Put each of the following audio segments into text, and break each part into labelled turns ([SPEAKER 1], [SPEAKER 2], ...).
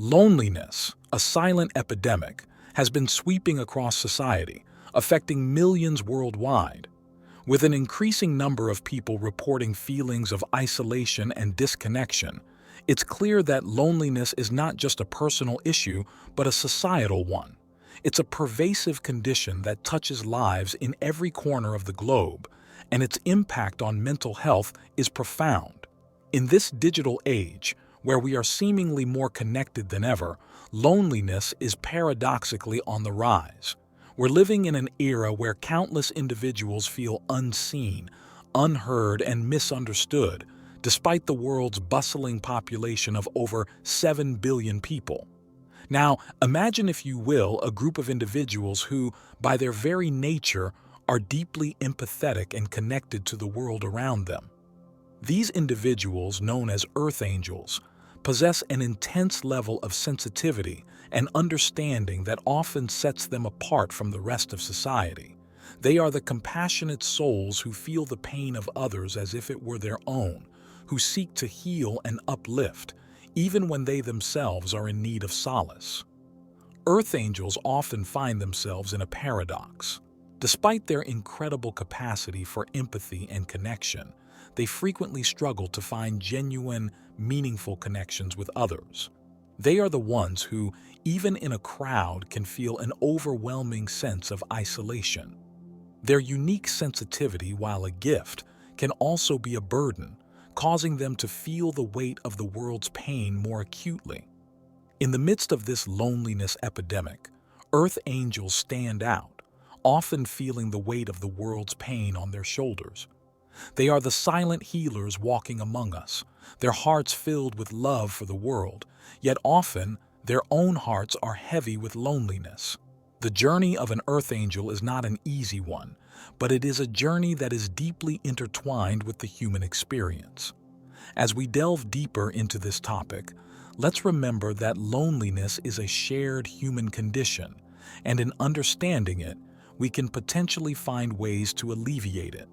[SPEAKER 1] Loneliness, a silent epidemic, has been sweeping across society, affecting millions worldwide. With an increasing number of people reporting feelings of isolation and disconnection, it's clear that loneliness is not just a personal issue, but a societal one. It's a pervasive condition that touches lives in every corner of the globe, and its impact on mental health is profound. In this digital age, where we are seemingly more connected than ever, loneliness is paradoxically on the rise. We're living in an era where countless individuals feel unseen, unheard, and misunderstood, despite the world's bustling population of over 7 billion people. Now, imagine, if you will, a group of individuals who, by their very nature, are deeply empathetic and connected to the world around them. These individuals, known as Earth Angels, possess an intense level of sensitivity and understanding that often sets them apart from the rest of society. They are the compassionate souls who feel the pain of others as if it were their own, who seek to heal and uplift, even when they themselves are in need of solace. Earth Angels often find themselves in a paradox. Despite their incredible capacity for empathy and connection, they frequently struggle to find genuine, meaningful connections with others. They are the ones who, even in a crowd, can feel an overwhelming sense of isolation. Their unique sensitivity, while a gift, can also be a burden, causing them to feel the weight of the world's pain more acutely. In the midst of this loneliness epidemic, Earth Angels stand out, often feeling the weight of the world's pain on their shoulders. They are the silent healers walking among us, their hearts filled with love for the world, yet often their own hearts are heavy with loneliness. The journey of an Earth Angel is not an easy one, but it is a journey that is deeply intertwined with the human experience. As we delve deeper into this topic, let's remember that loneliness is a shared human condition, and in understanding it, we can potentially find ways to alleviate it.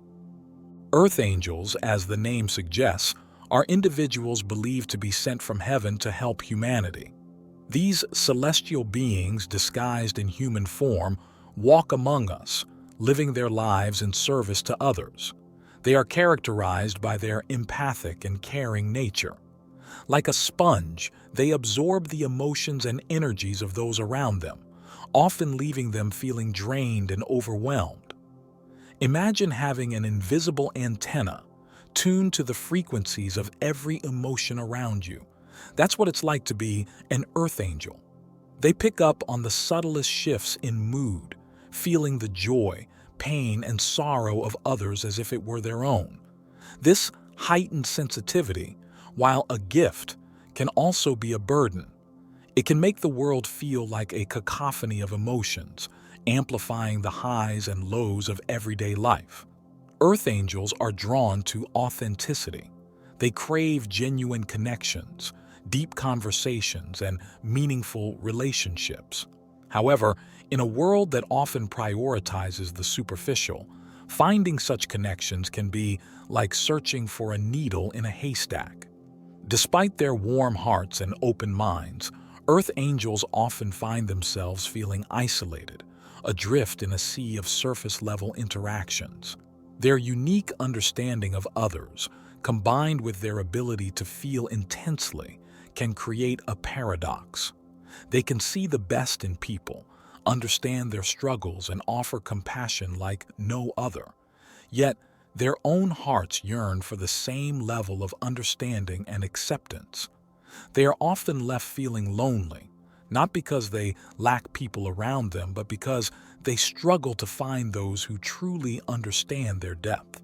[SPEAKER 1] Earth Angels, as the name suggests, are individuals believed to be sent from heaven to help humanity. These celestial beings, disguised in human form, walk among us, living their lives in service to others. They are characterized by their empathic and caring nature. Like a sponge, they absorb the emotions and energies of those around them, often leaving them feeling drained and overwhelmed. Imagine having an invisible antenna tuned to the frequencies of every emotion around you. That's what it's like to be an Earth Angel. They pick up on the subtlest shifts in mood, feeling the joy, pain, and sorrow of others as if it were their own. This heightened sensitivity, while a gift, can also be a burden. It can make the world feel like a cacophony of emotions, amplifying the highs and lows of everyday life. Earth Angels are drawn to authenticity. They crave genuine connections, deep conversations, and meaningful relationships. However, in a world that often prioritizes the superficial, finding such connections can be like searching for a needle in a haystack. Despite their warm hearts and open minds, Earth Angels often find themselves feeling isolated, adrift in a sea of surface-level interactions. Their unique understanding of others, combined with their ability to feel intensely, can create a paradox. They can see the best in people, understand their struggles, and offer compassion like no other. Yet, their own hearts yearn for the same level of understanding and acceptance. They are often left feeling lonely, not because they lack people around them, but because they struggle to find those who truly understand their depth.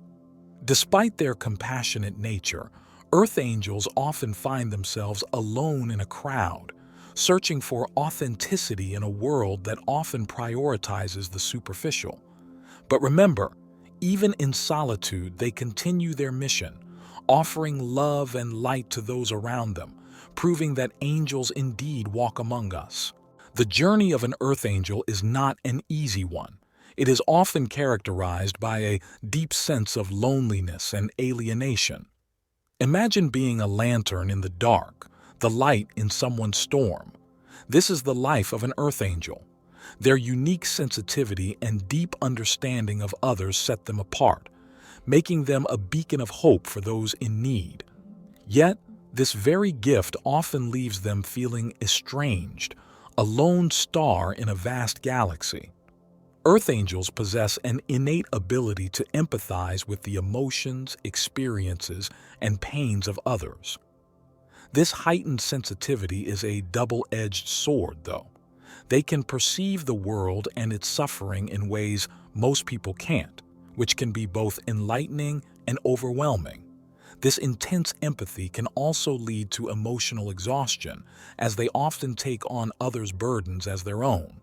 [SPEAKER 1] Despite their compassionate nature, Earth Angels often find themselves alone in a crowd, searching for authenticity in a world that often prioritizes the superficial. But remember, even in solitude, they continue their mission, offering love and light to those around them, proving that angels indeed walk among us. The journey of an Earth Angel is not an easy one. It is often characterized by a deep sense of loneliness and alienation. Imagine being a lantern in the dark, the light in someone's storm. This is the life of an earth angel. Their unique sensitivity and deep understanding of others set them apart, making them a beacon of hope for those in need. Yet, this very gift often leaves them feeling estranged, a lone star in a vast galaxy. Earth angels possess an innate ability to empathize with the emotions, experiences, and pains of others. This heightened sensitivity is a double-edged sword, though. They can perceive the world and its suffering in ways most people can't, which can be both enlightening and overwhelming. This intense empathy can also lead to emotional exhaustion, as they often take on others' burdens as their own.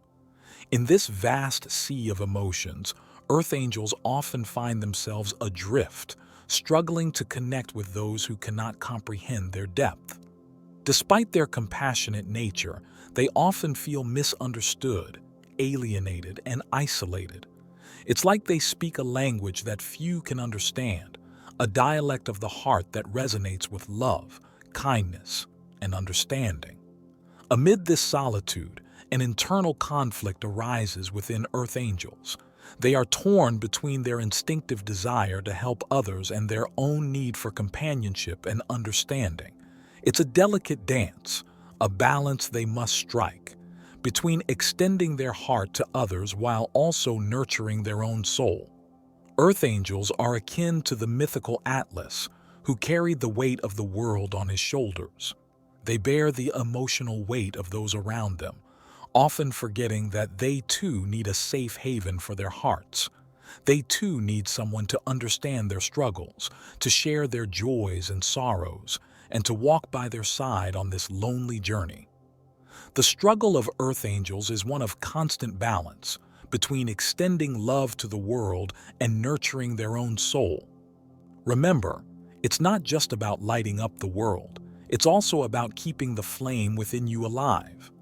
[SPEAKER 1] In this vast sea of emotions, earth angels often find themselves adrift, struggling to connect with those who cannot comprehend their depth. Despite their compassionate nature, they often feel misunderstood, alienated, and isolated. It's like they speak a language that few can understand, a dialect of the heart that resonates with love, kindness, and understanding. Amid this solitude, an internal conflict arises within earth angels. They are torn between their instinctive desire to help others and their own need for companionship and understanding. It's a delicate dance, a balance they must strike, between extending their heart to others while also nurturing their own soul. Earth angels are akin to the mythical Atlas, who carried the weight of the world on his shoulders. They bear the emotional weight of those around them, often forgetting that they too need a safe haven for their hearts. They too need someone to understand their struggles, to share their joys and sorrows, and to walk by their side on this lonely journey. The struggle of earth angels is one of constant balance between extending love to the world and nurturing their own soul. Remember, it's not just about lighting up the world, it's also about keeping the flame within you alive.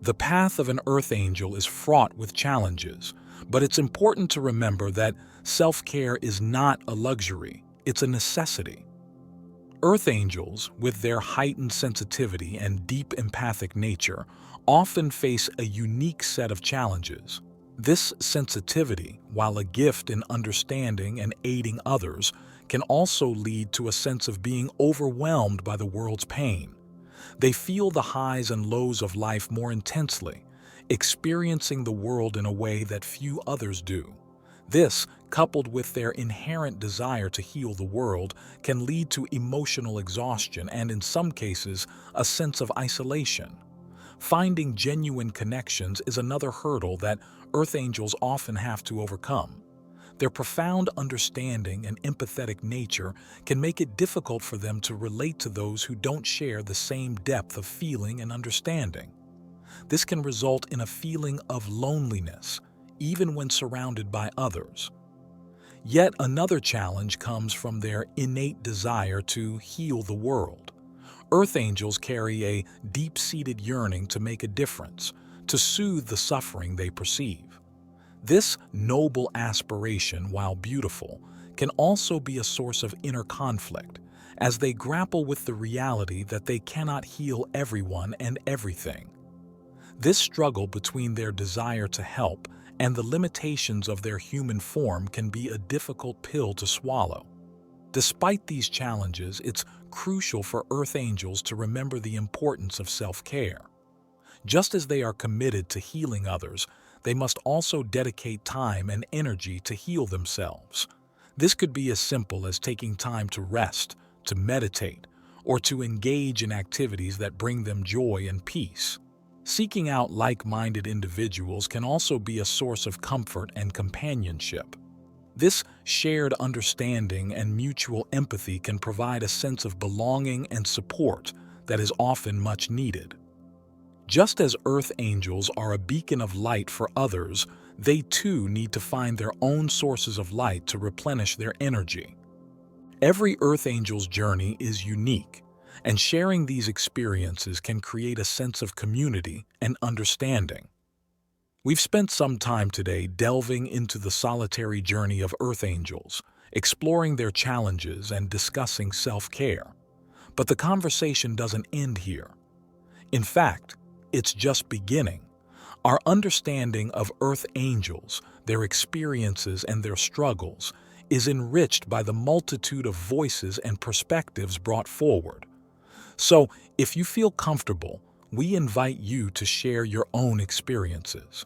[SPEAKER 1] The path of an earth angel is fraught with challenges, but it's important to remember that self-care is not a luxury, it's a necessity. Earth angels, with their heightened sensitivity and deep empathic nature, often face a unique set of challenges. This sensitivity, while a gift in understanding and aiding others, can also lead to a sense of being overwhelmed by the world's pain. They feel the highs and lows of life more intensely, experiencing the world in a way that few others do. This, coupled with their inherent desire to heal the world, can lead to emotional exhaustion and, in some cases, a sense of isolation. Finding genuine connections is another hurdle that earth angels often have to overcome. Their profound understanding and empathetic nature can make it difficult for them to relate to those who don't share the same depth of feeling and understanding. This can result in a feeling of loneliness, even when surrounded by others. Yet another challenge comes from their innate desire to heal the world. Earth angels carry a deep-seated yearning to make a difference, to soothe the suffering they perceive. This noble aspiration, while beautiful, can also be a source of inner conflict, as they grapple with the reality that they cannot heal everyone and everything. This struggle between their desire to help and the limitations of their human form can be a difficult pill to swallow. Despite these challenges, it's crucial for earth angels to remember the importance of self-care. Just as they are committed to healing others, they must also dedicate time and energy to heal themselves. This could be as simple as taking time to rest, to meditate, or to engage in activities that bring them joy and peace. Seeking out like-minded individuals can also be a source of comfort and companionship. This shared understanding and mutual empathy can provide a sense of belonging and support that is often much needed. Just as earth angels are a beacon of light for others, they too need to find their own sources of light to replenish their energy. Every earth angel's journey is unique, and sharing these experiences can create a sense of community and understanding. We've spent some time today delving into the solitary journey of earth angels, exploring their challenges and discussing self-care. But the conversation doesn't end here. In fact, it's just beginning. Our understanding of Earth angels, their experiences and their struggles, is enriched by the multitude of voices and perspectives brought forward. So, if you feel comfortable, we invite you to share your own experiences.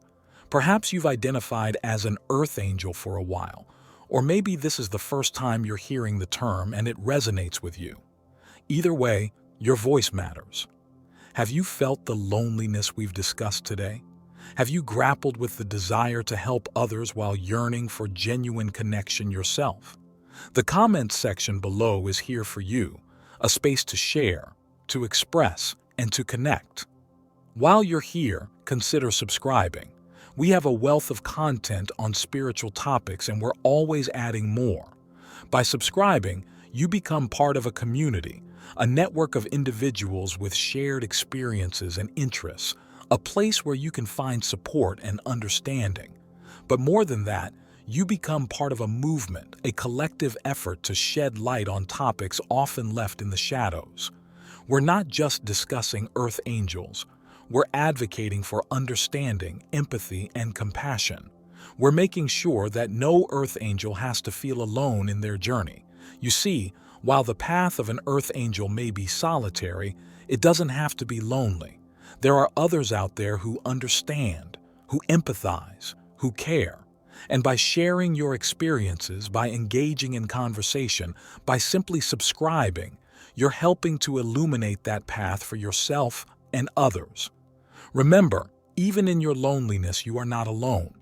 [SPEAKER 1] Perhaps you've identified as an Earth angel for a while, or maybe this is the first time you're hearing the term and it resonates with you. Either way, your voice matters. Have you felt the loneliness we've discussed today? Have you grappled with the desire to help others while yearning for genuine connection yourself? The comments section below is here for you, a space to share, to express, and to connect. While you're here, consider subscribing. We have a wealth of content on spiritual topics and we're always adding more. By subscribing, you become part of a community, a network of individuals with shared experiences and interests, a place where you can find support and understanding. But more than that, you become part of a movement, a collective effort to shed light on topics often left in the shadows. We're not just discussing Earth angels. We're advocating for understanding, empathy, and compassion. We're making sure that no Earth angel has to feel alone in their journey. You see, while the path of an Earth angel may be solitary, it doesn't have to be lonely. There are others out there who understand, who empathize, who care. And by sharing your experiences, by engaging in conversation, by simply subscribing, you're helping to illuminate that path for yourself and others. Remember, even in your loneliness, you are not alone.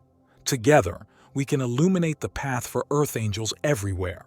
[SPEAKER 1] Together, we can illuminate the path for Earth angels everywhere.